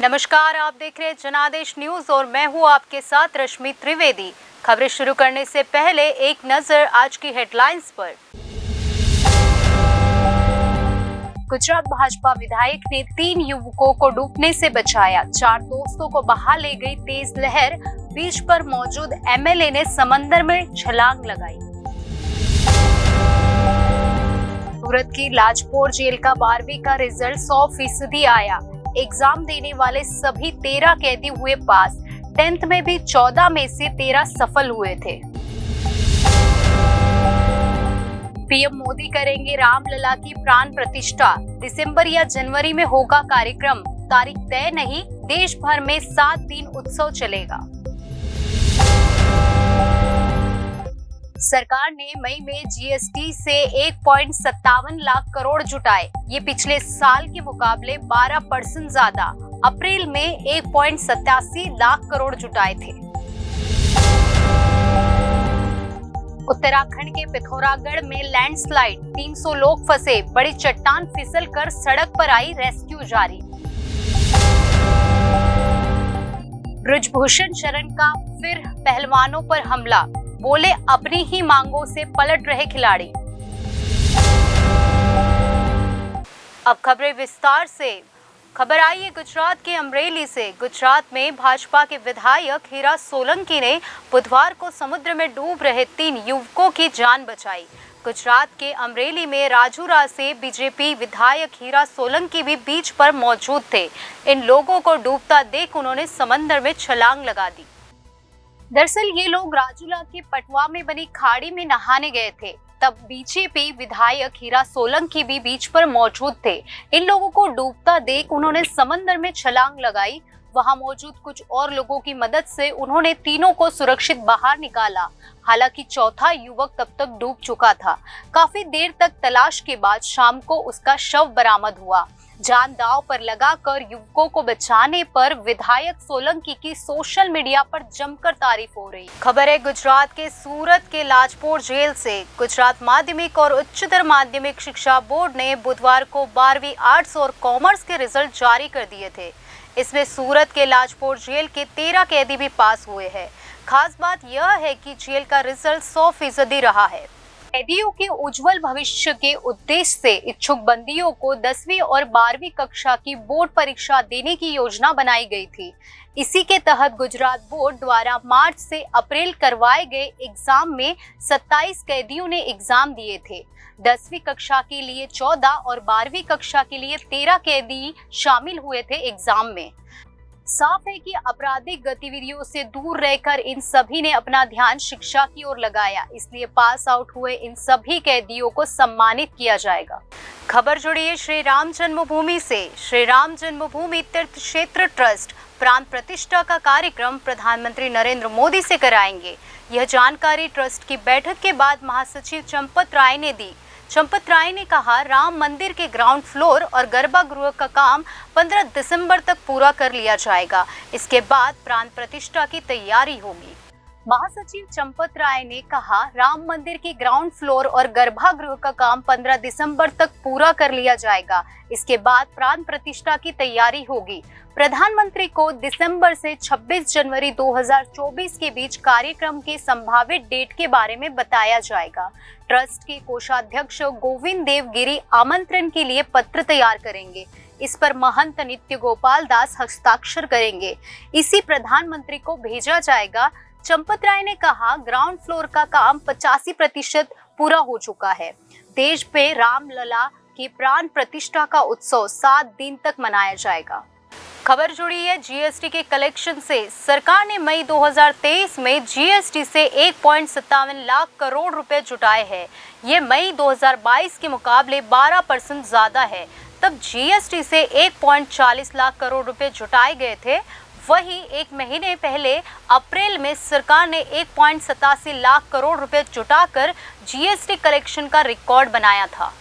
नमस्कार, आप देख रहे हैं जनादेश न्यूज और मैं हूं आपके साथ रश्मि त्रिवेदी। खबरें शुरू करने से पहले एक नजर आज की हेडलाइंस पर। गुजरात भाजपा विधायक ने 3 युवकों को डूबने से बचाया। 4 दोस्तों को बहा ले गई तेज लहर। बीच पर मौजूद एमएलए ने समंदर में छलांग लगाई। सूरत की लाजपोर जेल का 12वीं का रिजल्ट 100% आया। एग्जाम देने वाले सभी 13 कैदी हुए पास। 10th में भी 14 में से 13 सफल हुए थे। पीएम मोदी करेंगे रामलला की प्राण प्रतिष्ठा। दिसंबर या जनवरी में होगा कार्यक्रम, तारीख तय नहीं। देश भर में 7 दिन उत्सव चलेगा। सरकार ने मई में जीएसटी से 1.57 लाख करोड़ जुटाए। ये पिछले साल के मुकाबले 12% ज्यादा। अप्रैल में 1.87 लाख करोड़ जुटाए थे। उत्तराखंड के पिथौरागढ़ में लैंडस्लाइड, 300 लोग फंसे। बड़ी चट्टान फिसल कर सड़क पर आई, रेस्क्यू जारी। बृजभूषण शरण का फिर पहलवानों पर हमला, बोले अपनी ही मांगों से पलट रहे खिलाड़ी। अब खबरें विस्तार से। खबर आई है गुजरात के अमरेली से। गुजरात में भाजपा के विधायक हीरा सोलंकी ने बुधवार को समुद्र में डूब रहे 3 युवकों की जान बचाई। गुजरात के अमरेली में राजूरा से बीजेपी विधायक हीरा सोलंकी भी बीच पर मौजूद थे। इन लोगों को डूबता देख उन्होंने समंदर में छलांग लगा दी। दरअसल ये लोग राजूला के पटवा में बनी खाड़ी में नहाने गए थे। तब बीजेपी विधायक हीरा सोलंकी भी बीच पर मौजूद थे। इन लोगों को डूबता देख उन्होंने समंदर में छलांग लगाई। वहां मौजूद कुछ और लोगों की मदद से उन्होंने तीनों को सुरक्षित बाहर निकाला। हालांकि चौथा युवक तब तक डूब चुका था। काफी देर तक तलाश के बाद शाम को उसका शव बरामद हुआ। जान दांव पर लगाकर युवकों को बचाने पर विधायक सोलंकी की सोशल मीडिया पर जमकर तारीफ हो रही। खबर है गुजरात के सूरत के लाजपोर जेल से। गुजरात माध्यमिक और उच्चतर माध्यमिक शिक्षा बोर्ड ने बुधवार को 12वीं आर्ट्स और कॉमर्स के रिजल्ट जारी कर दिए थे। इसमें सूरत के लाजपोर जेल के 13 कैदी भी पास हुए हैं। खास बात यह है कि जेल का रिजल्ट 100% रहा है। कैदियों के उज्जवल भविष्य के उद्देश्य से इच्छुक बंदियों को 10वीं और 12वीं कक्षा की बोर्ड परीक्षा देने की योजना बनाई गई थी। इसी के तहत गुजरात बोर्ड द्वारा मार्च से अप्रैल करवाए गए एग्जाम में 27 कैदियों ने एग्जाम दिए थे। 10वीं कक्षा के लिए 14 और 12वीं कक्षा के लिए 13 कैदी शामिल हुए थे एग्जाम में। साफ है कि आपराधिक गतिविधियों से दूर रहकर इन सभी ने अपना ध्यान शिक्षा की ओर लगाया। इसलिए पास आउट हुए इन सभी कैदियों को सम्मानित किया जाएगा। खबर जुड़ी है श्री राम जन्मभूमि से। श्री राम जन्मभूमि तीर्थ क्षेत्र ट्रस्ट प्राण प्रतिष्ठा का कार्यक्रम प्रधानमंत्री नरेंद्र मोदी से कराएंगे। यह जानकारी ट्रस्ट की बैठक के बाद महासचिव चंपत राय ने दी। चंपत राय ने कहा, राम मंदिर के ग्राउंड फ्लोर और गर्भगृह का काम 15 दिसंबर तक पूरा कर लिया जाएगा। इसके बाद प्राण प्रतिष्ठा की तैयारी होगी। महासचिव चंपत राय ने कहा, राम मंदिर के ग्राउंड फ्लोर और गर्भगृह का काम 15 दिसंबर तक पूरा कर लिया जाएगा। इसके बाद प्राण प्रतिष्ठा की तैयारी होगी। प्रधानमंत्री को दिसंबर से 26 जनवरी 2024 के बीच कार्यक्रम के संभावित डेट के बारे में बताया जाएगा। ट्रस्ट के कोषाध्यक्ष गोविंद देव गिरी आमंत्रण के लिए पत्र तैयार करेंगे। इस पर महंत नित्य गोपाल दास हस्ताक्षर करेंगे। इसी प्रधानमंत्री को भेजा जाएगा। चंपत राय ने कहा, ग्राउंड फ्लोर का काम 85% पूरा हो चुका है। देश में रामलला की प्राण प्रतिष्ठा का उत्सव 7 दिन तक मनाया जाएगा। खबर जुड़ी है जीएसटी के कलेक्शन से। सरकार ने मई 2023 में जीएसटी से 1.57 लाख करोड़ रुपए जुटाए हैं। ये मई 2022 के मुकाबले 12% ज्यादा है। तब जीएसटी से 1.40 लाख करोड़ रुपए जुटाए गए थे। वहीं एक महीने पहले अप्रैल में सरकार ने 1.87 लाख करोड़ रुपए जुटाकर जीएसटी कलेक्शन का रिकॉर्ड बनाया था।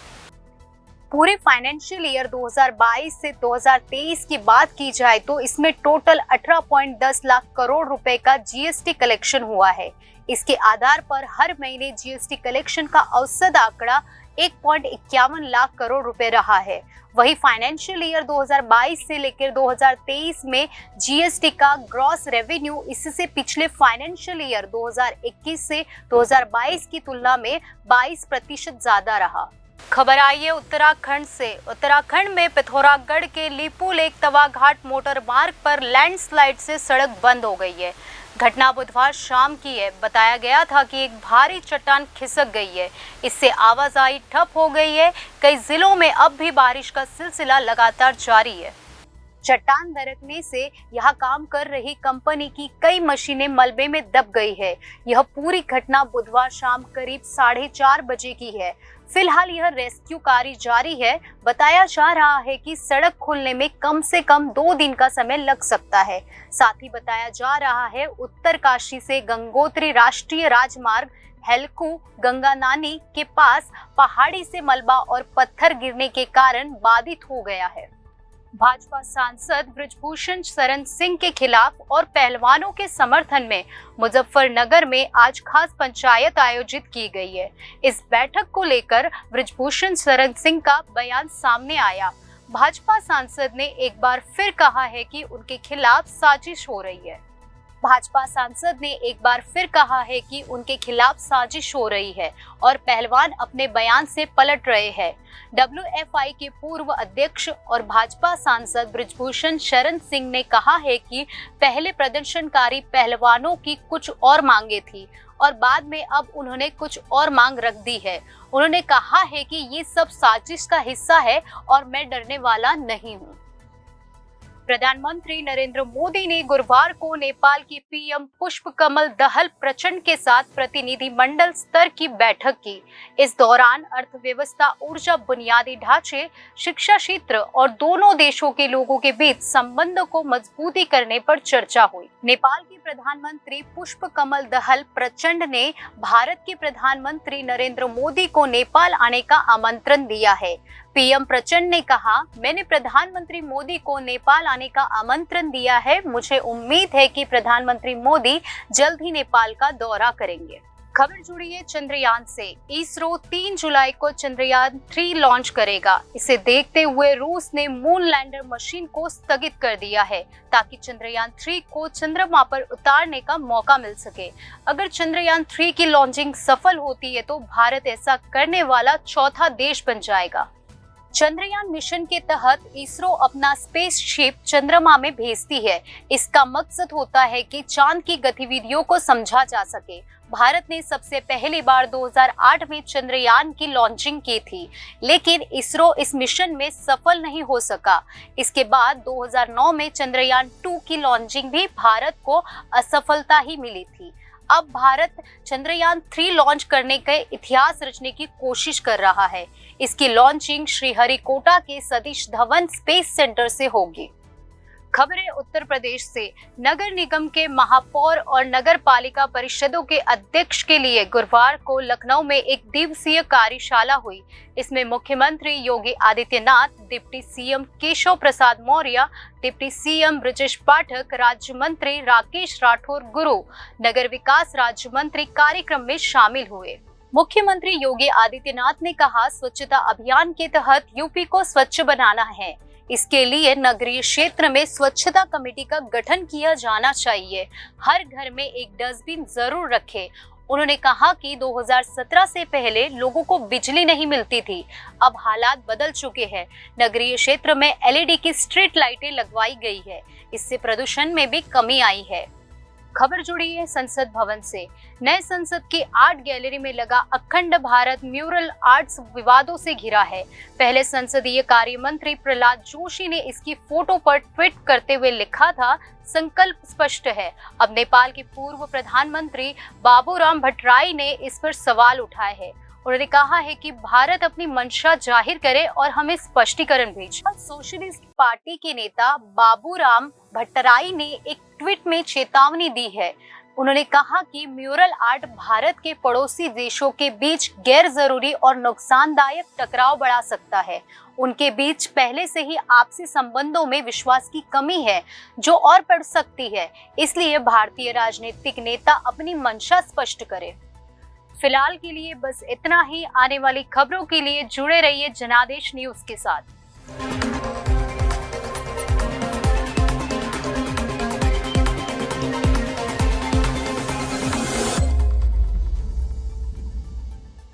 पूरे फाइनेंशियल ईयर 2022 से 2023 की बात की जाए तो इसमें टोटल 18.10 लाख करोड़ रुपए का जीएसटी कलेक्शन हुआ है। इसके आधार पर हर महीने जीएसटी कलेक्शन का औसत आंकड़ा 1.51 लाख करोड़ रुपए रहा है। वही फाइनेंशियल ईयर 2022 से लेकर 2023 में जीएसटी का ग्रॉस रेवेन्यू इससे पिछले फाइनेंशियल ईयर 2021 से 2022 की तुलना में 22% ज्यादा रहा। खबर आई है उत्तराखंड से। उत्तराखंड में पिथौरागढ़ के लीपू लेक तवा घाट मोटर मार्ग पर लैंडस्लाइड से सड़क बंद हो गई है। घटना बुधवार शाम की है। बताया गया था कि एक भारी चट्टान खिसक गई है। इससे आवाजाही ठप हो गई है। कई जिलों में अब भी बारिश का सिलसिला लगातार जारी है। चट्टान दरकने से यहाँ काम कर रही कंपनी की कई मशीनें मलबे में दब गई है। यह पूरी घटना बुधवार शाम करीब 4:30 बजे की है। फिलहाल यह रेस्क्यू कार्य जारी है। बताया जा रहा है कि सड़क खुलने में कम से कम 2 दिन का समय लग सकता है। साथ ही बताया जा रहा है उत्तरकाशी से गंगोत्री राष्ट्रीय राजमार्ग हेलकू गंगानानी के पास पहाड़ी से मलबा और पत्थर गिरने के कारण बाधित हो गया है। भाजपा सांसद बृजभूषण शरण सिंह के खिलाफ और पहलवानों के समर्थन में मुजफ्फरनगर में आज खास पंचायत आयोजित की गई है। इस बैठक को लेकर बृजभूषण शरण सिंह का बयान सामने आया। भाजपा सांसद ने एक बार फिर कहा है कि उनके खिलाफ साजिश हो रही है। भाजपा सांसद ने एक बार फिर कहा है कि उनके खिलाफ साजिश हो रही है और पहलवान अपने बयान से पलट रहे हैं। डब्ल्यूएफआई के पूर्व अध्यक्ष और भाजपा सांसद बृजभूषण शरण सिंह ने कहा है कि पहले प्रदर्शनकारी पहलवानों की कुछ और मांगे थी और बाद में अब उन्होंने कुछ और मांग रख दी है। उन्होंने कहा है कि ये सब साजिश का हिस्सा है और मैं डरने वाला नहीं हूँ। प्रधानमंत्री नरेंद्र मोदी ने गुरुवार को नेपाल की पीएम पुष्पकमल दहल प्रचंड के साथ प्रतिनिधिमंडल स्तर की बैठक की। इस दौरान अर्थव्यवस्था, ऊर्जा, बुनियादी ढांचे, शिक्षा क्षेत्र और दोनों देशों के लोगों के बीच संबंधों को मजबूती करने पर चर्चा हुई। नेपाल की प्रधानमंत्री पुष्पकमल दहल प्रचंड ने भारत के प्रधानमंत्री नरेंद्र मोदी को नेपाल आने का आमंत्रण दिया है। पीएम प्रचंड ने कहा, मैंने प्रधानमंत्री मोदी को नेपाल आने का आमंत्रण दिया है। मुझे उम्मीद है कि प्रधानमंत्री मोदी जल्द ही नेपाल का दौरा करेंगे। खबर जुड़ी है चंद्रयान से। इसरो 3 जुलाई को चंद्रयान 3 लॉन्च करेगा। इसे देखते हुए रूस ने मून लैंडर मशीन को स्थगित कर दिया है ताकि चंद्रयान 3 को चंद्रमा पर उतारने का मौका मिल सके। अगर चंद्रयान 3 की लॉन्चिंग सफल होती है तो भारत ऐसा करने वाला चौथा देश बन जाएगा। चंद्रयान मिशन के तहत इसरो अपना स्पेसशिप चंद्रमा में भेजती है। इसका मकसद होता है कि चांद की गतिविधियों को समझा जा सके। भारत ने सबसे पहली बार 2008 में चंद्रयान की लॉन्चिंग की थी, लेकिन इसरो इस मिशन में सफल नहीं हो सका। इसके बाद 2009 में चंद्रयान 2 की लॉन्चिंग भी भारत को असफलता ही मिली थी। अब भारत चंद्रयान 3 लॉन्च करने के इतिहास रचने की कोशिश कर रहा है। इसकी लॉन्चिंग श्रीहरिकोटा के सतीश धवन स्पेस सेंटर से होगी। खबरें उत्तर प्रदेश से। नगर निगम के महापौर और नगर पालिका परिषदों के अध्यक्ष के लिए गुरुवार को लखनऊ में एक दिवसीय कार्यशाला हुई। इसमें मुख्यमंत्री Yogi Adityanath, deputy CM Keshav Prasad Maurya, deputy CM Brajesh Pathak, राज्य मंत्री राकेश राठौर गुरु, नगर विकास राज्य मंत्री कार्यक्रम में शामिल हुए। मुख्यमंत्री योगी आदित्यनाथ ने कहा, स्वच्छता अभियान के तहत यूपी को स्वच्छ बनाना है। इसके लिए नगरीय क्षेत्र में स्वच्छता कमेटी का गठन किया जाना चाहिए। हर घर में एक डस्टबिन जरूर रखें। उन्होंने कहा कि 2017 से पहले लोगों को बिजली नहीं मिलती थी। अब हालात बदल चुके हैं। नगरीय क्षेत्र में एलईडी की स्ट्रीट लाइटें लगवाई गई है। इससे प्रदूषण में भी कमी आई है। खबर जुड़ी है संसद भवन से। नए संसद की आर्ट गैलरी में लगा अखंड भारत म्यूरल आर्ट्स विवादों से घिरा है। पहले संसदीय कार्य मंत्री प्रहलाद जोशी ने इसकी फोटो पर ट्वीट करते हुए लिखा था, संकल्प स्पष्ट है। अब नेपाल के पूर्व प्रधानमंत्री बाबूराम भट्टराई ने इस पर सवाल उठाए हैं। उन्होंने कहा है कि भारत अपनी मंशा जाहिर करे और हमें स्पष्टीकरण भेजे। सोशलिस्ट पार्टी के नेता बाबूराम भट्टराई ने एक ट्वीट में चेतावनी दी है। उन्होंने कहा कि म्यूरल आर्ट भारत के पड़ोसी देशों के बीच गैर जरूरी और नुकसानदायक टकराव बढ़ा सकता है। उनके बीच पहले से ही आपसी संबंधों में विश्वास की कमी है, जो और बढ़ सकती है। इसलिए भारतीय राजनीतिक नेता अपनी मंशा स्पष्ट करें। फिलहाल के लिए बस इतना ही। आने वाली खबरों के लिए जुड़े रहिए जनादेश न्यूज के साथ।